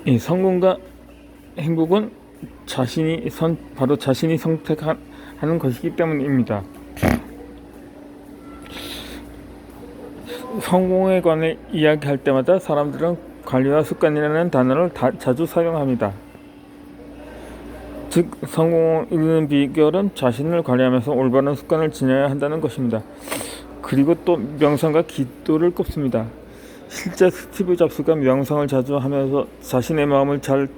이 성공과 행복은 바로 자신이 선택하는 것이기 때문입니다. 성공에 관해 이야기할 때마다 사람들은 관리와 습관이라는 단어를 자주 사용합니다. 즉, 성공을 이루는 비결은 자신을 관리하면서 올바른 습관을 지녀야 한다는 것입니다. 그리고 또 명상과 기도를 꼽습니다. 실제 스티브 잡스가 명상을 자주 하면서 자신의 마음을 잘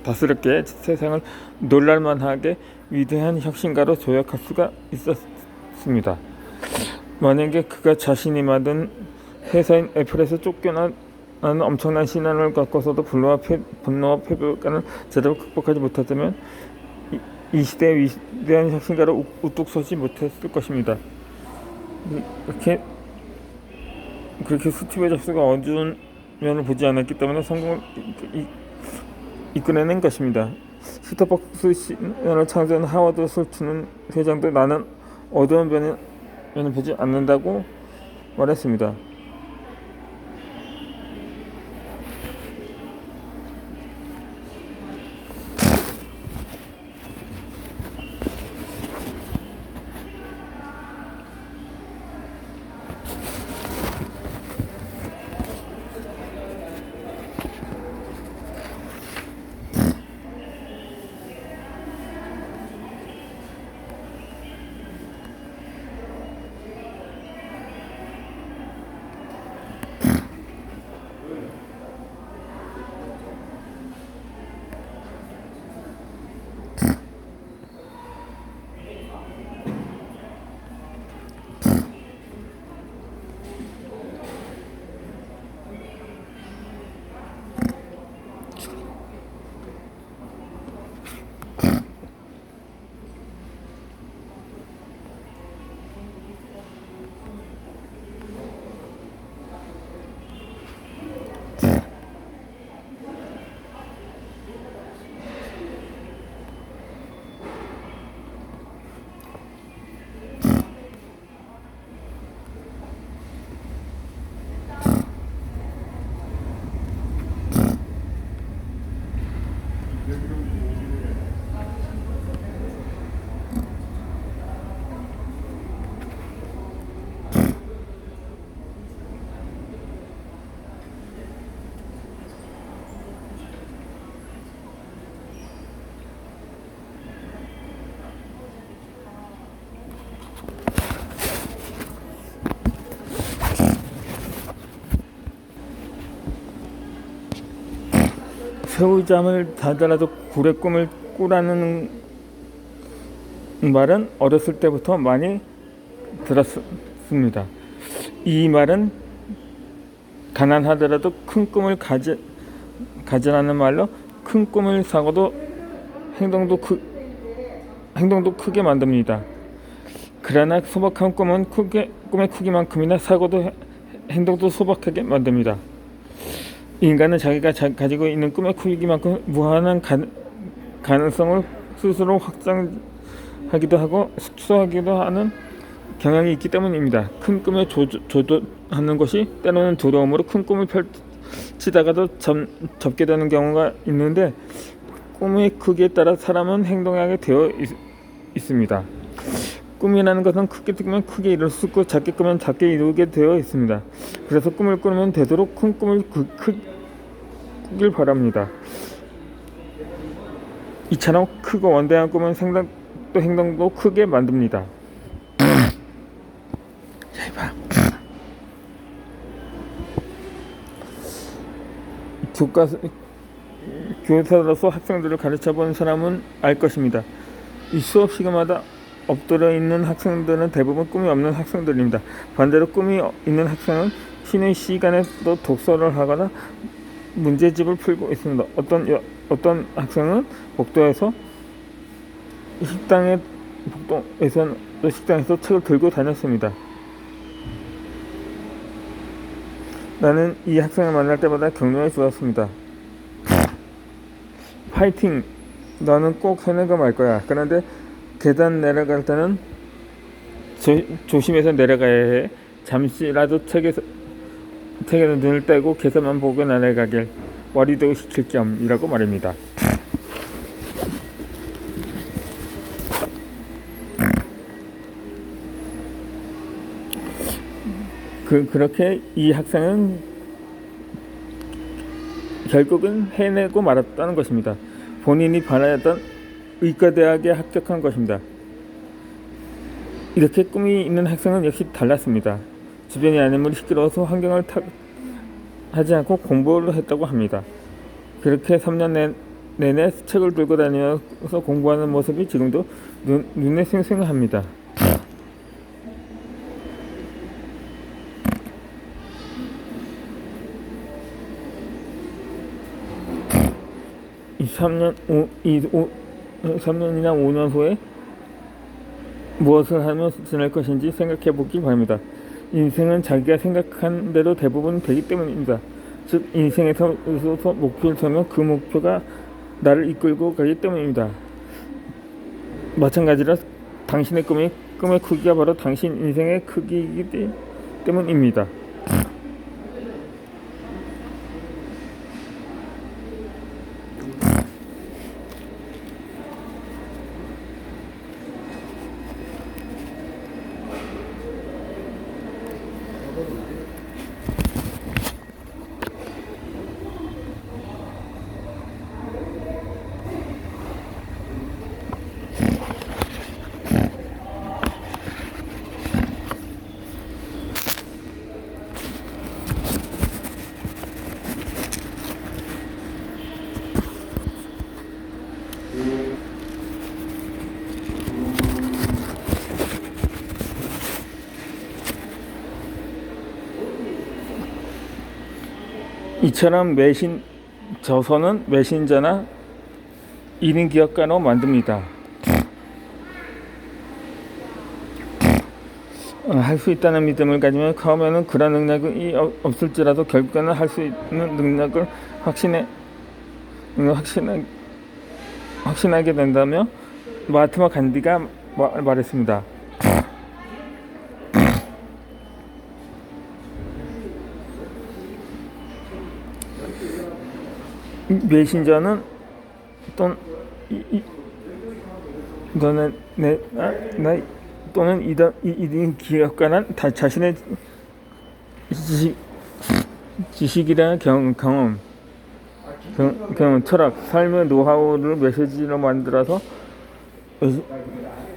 다스렸기에 세상을 놀랄만하게 위대한 혁신가로 조약할 수가 있었습니다. 만약에 그가 자신이 만든 회사인 애플에서 쫓겨나는 엄청난 신앙을 갖고서도 분노와 패배감을 제대로 극복하지 못했다면 이 시대의 위대한 혁신가로 우뚝 서지 못했을 것입니다. 그렇게 스티브 잡스가 어두운 면을 보지 않았기 때문에 성공을 이끌어낸 것입니다. 스타벅스 신화를 창조한 하워드 솔츠는 회장도 나는 어두운 면을 보지 않는다고 말했습니다. 새우잠을 자더라도 굴의 꿈을 꾸라는 말은 어렸을 때부터 많이 들었습니다. 이 말은 가난하더라도 큰 꿈을 가지라는 말로 큰 꿈을 사고도 행동도 크게 만듭니다. 그러나 소박한 꿈은 꿈의 크기만큼이나 사고도 행동도 소박하게 만듭니다. 인간은 자기가 가지고 있는 꿈의 크기만큼 무한한 가능성을 스스로 확장하기도 하고 축소하기도 하는 경향이 있기 때문입니다. 큰 꿈에 조도하는 것이 때로는 두려움으로 큰 꿈을 펼치다가도 접게 되는 경우가 있는데 꿈의 크기에 따라 사람은 행동하게 되어 있습니다. 꿈이라는 것은 크게 꾸면 크게 이룰 수 있고 작게 꾸면 작게 이루게 되어 있습니다. 그래서 꿈을 꾸면 되도록 큰 꿈을 꾸길 바랍니다. 이처럼 크고 원대한 꿈은 생각도 행동도 크게 만듭니다. 잘 봐. 교사로서 학생들을 가르쳐본 사람은 알 것입니다. 이 수업 시간마다 엎드려 있는 학생들은 대부분 꿈이 없는 학생들입니다. 반대로 꿈이 있는 학생은 쉬는 시간에도 독서를 하거나 문제집을 풀고 있습니다. 어떤 학생은 복도에서 식당에서 책을 들고 다녔습니다. 나는 이 학생을 만날 때마다 격려해 주었습니다. 파이팅! 너는 꼭 해내고 말 거야. 그런데 계단 내려갈 때는 조심해서 내려가야 해. 잠시라도 책에서 눈을 떼고 계단만 보고 내려가길. 와리도 시킬 겸이라고 말입니다. 그렇게 이 학생은 결국은 해내고 말았다는 것입니다. 본인이 바라던 의과대학에 합격한 것입니다. 이렇게 꿈이 있는 학생은 역시 달랐습니다. 주변이 아무리 시끄러워서 환경을 하지 않고 공부를 했다고 합니다. 그렇게 3년 내내 책을 들고 다니면서 공부하는 모습이 지금도 눈에 생생합니다. 이 3년이나 5년 후에 무엇을 하며 지낼 것인지 생각해 보기 바랍니다. 인생은 자기가 생각한 대로 대부분 되기 때문입니다. 즉 인생에서 목표를 세우면 그 목표가 나를 이끌고 가기 때문입니다. 마찬가지로 당신의 꿈의 크기가 바로 당신 인생의 크기이기 때문입니다. 이처럼 저서는 메신저나 1인 기업가로 만듭니다. 할 수 있다는 믿음을 가지면 처음에는 그런 능력이 없을지라도 결국에는 할 수 있는 능력을 확신하게 된다며 마하트마 간디가 말했습니다. 메신저는 또는 이런 기업가는 자신의 지식이라는 경험, 철학, 삶의 노하우를 메시지로 만들어서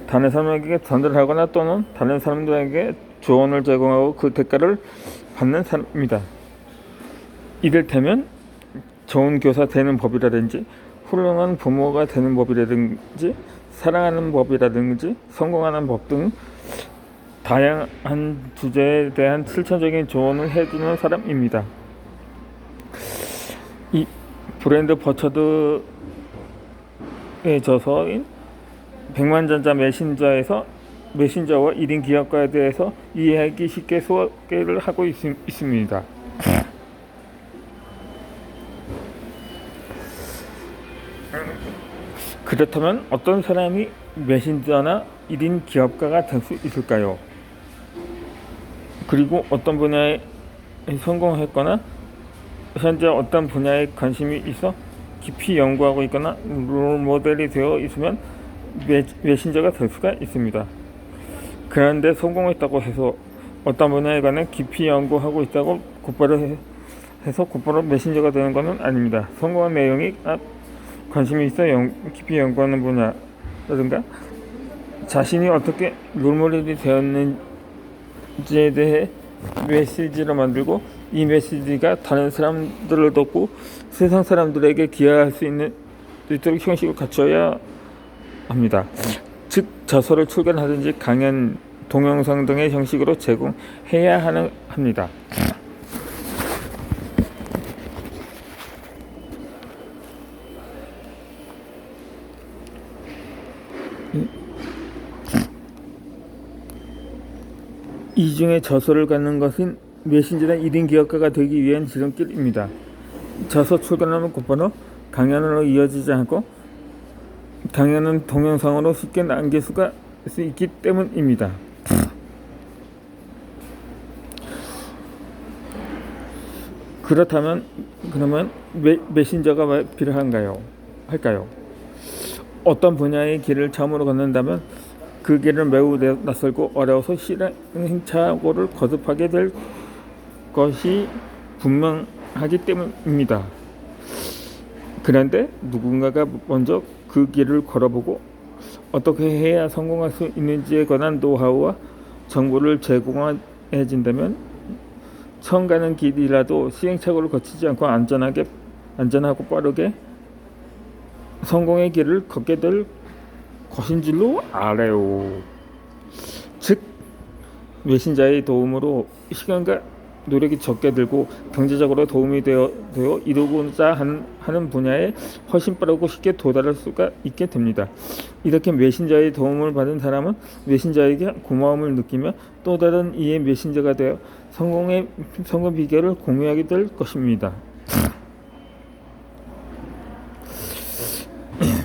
다른 사람에게 전달하거나 또는 다른 사람들에게 조언을 제공하고 그 대가를 받는 사람입니다. 이를테면 좋은 교사 되는 법이라든지 훌륭한 부모가 되는 법이라든지 사랑하는 법이라든지 성공하는 법 등 다양한 주제에 대한 실천적인 조언을 해주는 사람입니다. 이 브랜드 버처드의 저서인 백만전자 메신저와 1인 기업가에 대해서 이해하기 쉽게 소개를 하고 있습니다. 그렇다면 어떤 사람이 메신저나 1인 기업가가 될 수 있을까요? 그리고 어떤 분야에 성공했거나 현재 어떤 분야에 관심이 있어 깊이 연구하고 있거나 롤모델이 되어 있으면 메신저가 될 수가 있습니다. 그런데 성공했다고 해서 어떤 분야에 관해 깊이 연구하고 있다고 곧바로 메신저가 되는 것은 아닙니다. 성공한 내용이 관심이 있어 깊이 연구하는 분야라든가 자신이 어떻게 롤모델이 되었는지에 대해 메시지로 만들고 이 메시지가 다른 사람들을 돕고 세상 사람들에게 기여할 수 있도록 형식을 갖춰야 합니다. 즉 저서를 출간하든지 강연, 동영상 등의 형식으로 제공해야 합니다. 이 중에 저서를 갖는 것은 메신저나 1인 기업가가 되기 위한 지름길입니다. 저서 출간하면 곧바로 강연으로 이어지지 않고 강연은 동영상으로 쉽게 남길 수 있기 때문입니다. 그렇다면 그러면 메신저가 필요한가요? 할까요? 어떤 분야의 길을 처음으로 걷는다면 그 길은 매우 낯설고 어려워서 시행착오를 거듭하게 될 것이 분명하기 때문입니다. 그런데 누군가가 먼저 그 길을 걸어보고 어떻게 해야 성공할 수 있는지에 관한 노하우와 정보를 제공해준다면 처음 가는 길이라도 시행착오를 거치지 않고 안전하고 빠르게 성공의 길을 걷게 될 것인 줄로 알아요. 즉 메신저의 도움으로 시간과 노력이 적게 들고 경제적으로 도움이 되어 이루고자 하는 분야에 훨씬 빠르고 쉽게 도달할 수가 있게 됩니다. 이렇게 메신저의 도움을 받은 사람은 메신저에게 고마움을 느끼며 또 다른 이의 메신저가 되어 성공 비결을 공유하게 될 것입니다.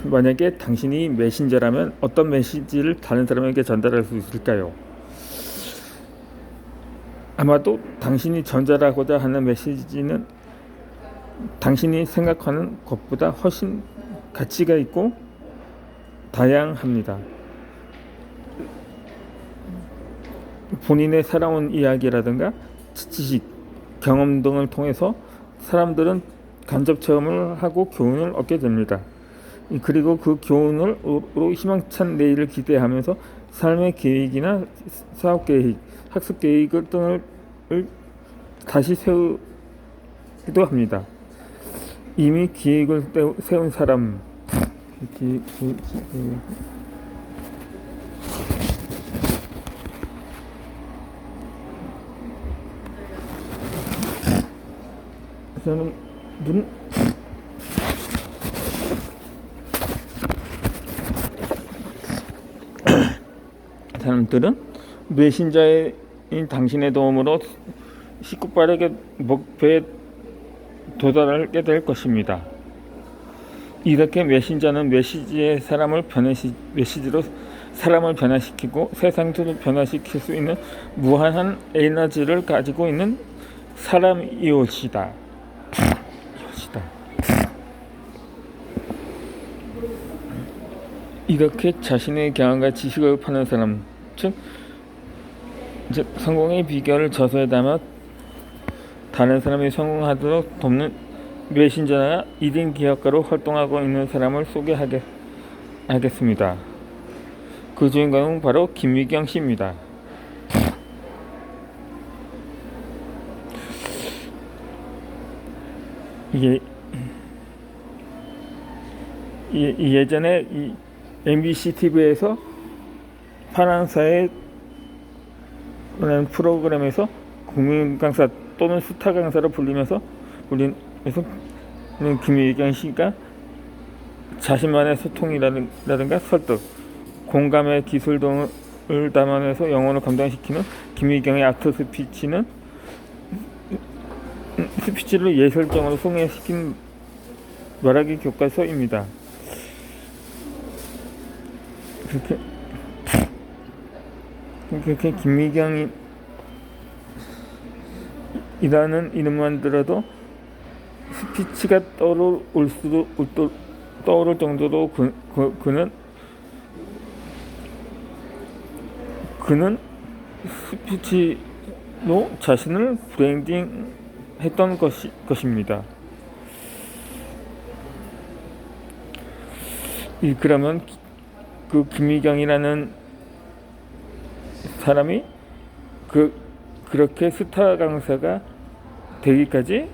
만약에 당신이 메신저라면 어떤 메시지를 다른 사람에게 전달할 수 있을까요? 아마도 당신이 전달하고자 하는 메시지는 당신이 생각하는 것보다 훨씬 가치가 있고 다양합니다. 본인의 살아온 이야기라든가 지식, 경험 등을 통해서 사람들은 간접 체험을 하고 교훈을 얻게 됩니다. 그리고 그 교훈으로 희망찬 내일을 기대하면서 삶의 계획이나 사업 계획, 학습 계획 등을 다시 세우기도 합니다. 이미 계획을 세운 사람, 저는 사람들은 메신저인 당신의 도움으로 쉽고 빠르게 목표에 도달하게 될 것입니다. 이렇게 메신저는 메시지로 사람을 변화시키고 세상도 변화시킬 수 있는 무한한 에너지를 가지고 있는 사람이옵시다. 이렇게 자신의 경험과 지식을 파는 사람, 즉 성공의 비결을 저서에 담아 다른 사람이 성공하도록 돕는 메신저나 1인 기업가로 활동하고 있는 사람을 소개하겠습니다. 그 주인공은 바로 김미경 씨입니다. 예전에 이 MBC TV에서 파랑사의 프로그램에서 국민 강사 또는 스타 강사로 불리면서 김미경 씨가 자신만의 소통이라든가 설득, 공감의 기술 등을 담아내서 영혼을 감동시키는 김미경의 아트 스피치를 예술적으로 소개시킨 말하기 교과서입니다. 그렇게 김미경이라는 이름만 들어도 스피치가 떠오를 정도로 그는 스피치로 자신을 브랜딩했던 것입니다. 그러면 그 김미경이라는 사람이 그렇게 스타 강사가 되기까지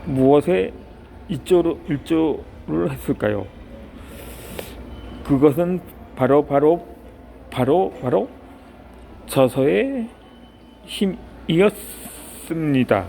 무엇에 일조를 했을까요? 그것은 바로 저서의 힘이었습니다.